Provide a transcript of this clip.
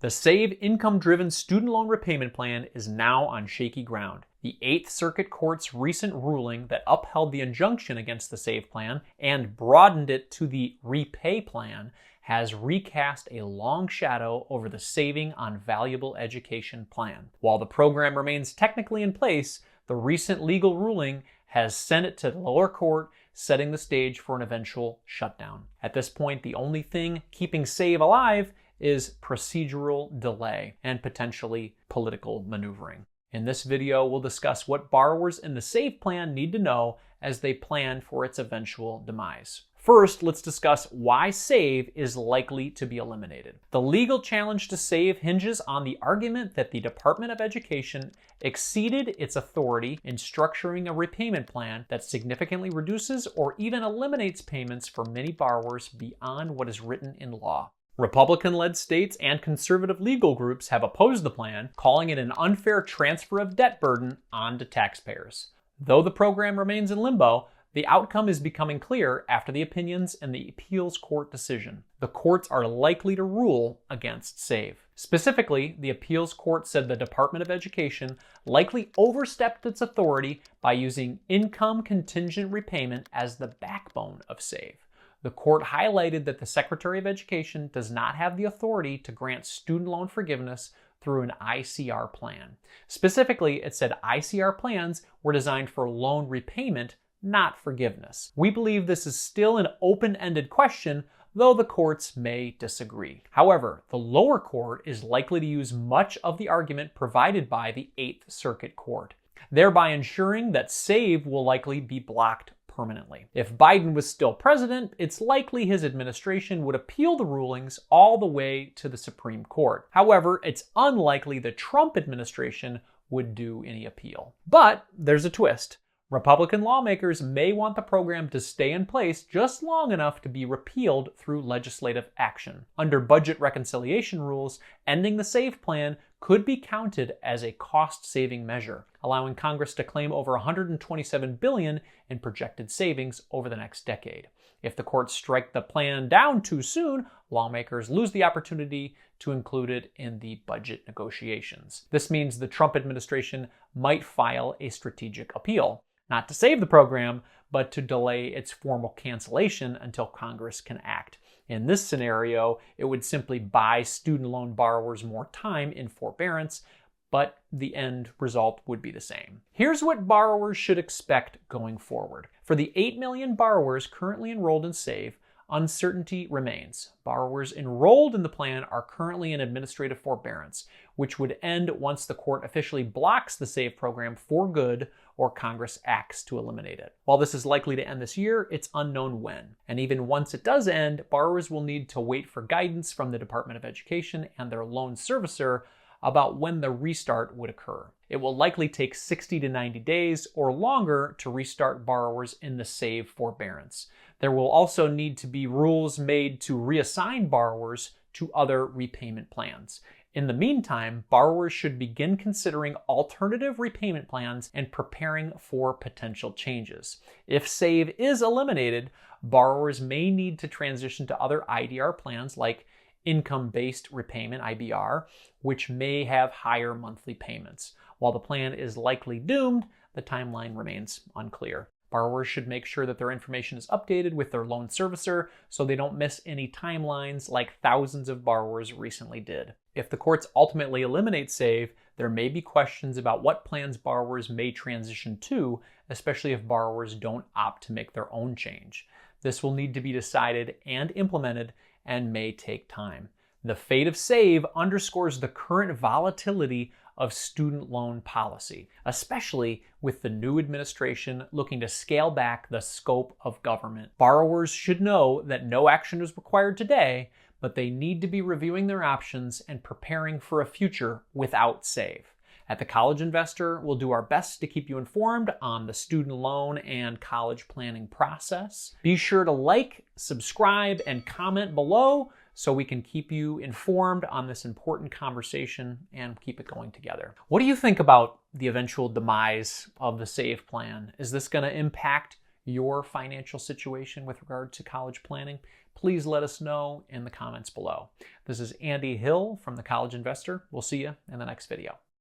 The SAVE income-driven student loan repayment plan is now on shaky ground. The Eighth Circuit Court's recent ruling that upheld the injunction against the SAVE plan and broadened it to the Repay plan has recast a long shadow over the Saving on Valuable Education plan. While the program remains technically in place, the recent legal ruling has sent it to the lower court, setting the stage for an eventual shutdown. At this point, the only thing keeping SAVE alive is procedural delay and potentially political maneuvering. In this video, we'll discuss what borrowers in the SAVE plan need to know as they plan for its eventual demise. First, let's discuss why SAVE is likely to be eliminated. The legal challenge to SAVE hinges on the argument that the Department of Education exceeded its authority in structuring a repayment plan that significantly reduces or even eliminates payments for many borrowers beyond what is written in law. Republican-led states and conservative legal groups have opposed the plan, calling it an unfair transfer of debt burden onto taxpayers. Though the program remains in limbo, the outcome is becoming clear after the opinions in the appeals court decision. The courts are likely to rule against SAVE. Specifically, the appeals court said the Department of Education likely overstepped its authority by using income contingent repayment as the backbone of SAVE. The court highlighted that the Secretary of Education does not have the authority to grant student loan forgiveness through an ICR plan. Specifically, it said ICR plans were designed for loan repayment, not forgiveness. We believe this is still an open-ended question, though the courts may disagree. However, the lower court is likely to use much of the argument provided by the Eighth Circuit Court, thereby ensuring that SAVE will likely be blocked permanently. If Biden was still president, it's likely his administration would appeal the rulings all the way to the Supreme Court. However, it's unlikely the Trump administration would do any appeal. But there's a twist. Republican lawmakers may want the program to stay in place just long enough to be repealed through legislative action. Under budget reconciliation rules, ending the SAVE plan could be counted as a cost-saving measure, allowing Congress to claim over $127 billion in projected savings over the next decade. If the courts strike the plan down too soon, lawmakers lose the opportunity to include it in the budget negotiations. This means the Trump administration might file a strategic appeal, not to save the program, but to delay its formal cancellation until Congress can act. In this scenario, it would simply buy student loan borrowers more time in forbearance, but the end result would be the same. Here's what borrowers should expect going forward. For the 8 million borrowers currently enrolled in SAVE, uncertainty remains. Borrowers enrolled in the plan are currently in administrative forbearance, which would end once the court officially blocks the SAVE program for good or Congress acts to eliminate it. While this is likely to end this year, it's unknown when. And even once it does end, borrowers will need to wait for guidance from the Department of Education and their loan servicer about when the restart would occur. It will likely take 60 to 90 days or longer to restart borrowers in the SAVE forbearance. There will also need to be rules made to reassign borrowers to other repayment plans. In the meantime, borrowers should begin considering alternative repayment plans and preparing for potential changes. If SAVE is eliminated, borrowers may need to transition to other IDR plans like income-based repayment, IBR, which may have higher monthly payments. While the plan is likely doomed, the timeline remains unclear. Borrowers should make sure that their information is updated with their loan servicer so they don't miss any timelines like thousands of borrowers recently did. If the courts ultimately eliminate SAVE, there may be questions about what plans borrowers may transition to, especially if borrowers don't opt to make their own change. This will need to be decided and implemented and may take time. The fate of SAVE underscores the current volatility of student loan policy, especially with the new administration looking to scale back the scope of government. Borrowers should know that no action is required today, but they need to be reviewing their options and preparing for a future without SAVE. At The College Investor, we'll do our best to keep you informed on the student loan and college planning process. Be sure to like, subscribe, and comment below so we can keep you informed on this important conversation and keep it going together. What do you think about the eventual demise of the SAVE plan? Is this going to impact your financial situation with regard to college planning, please let us know in the comments below. This is Andy Hill from The College Investor. We'll see you in the next video.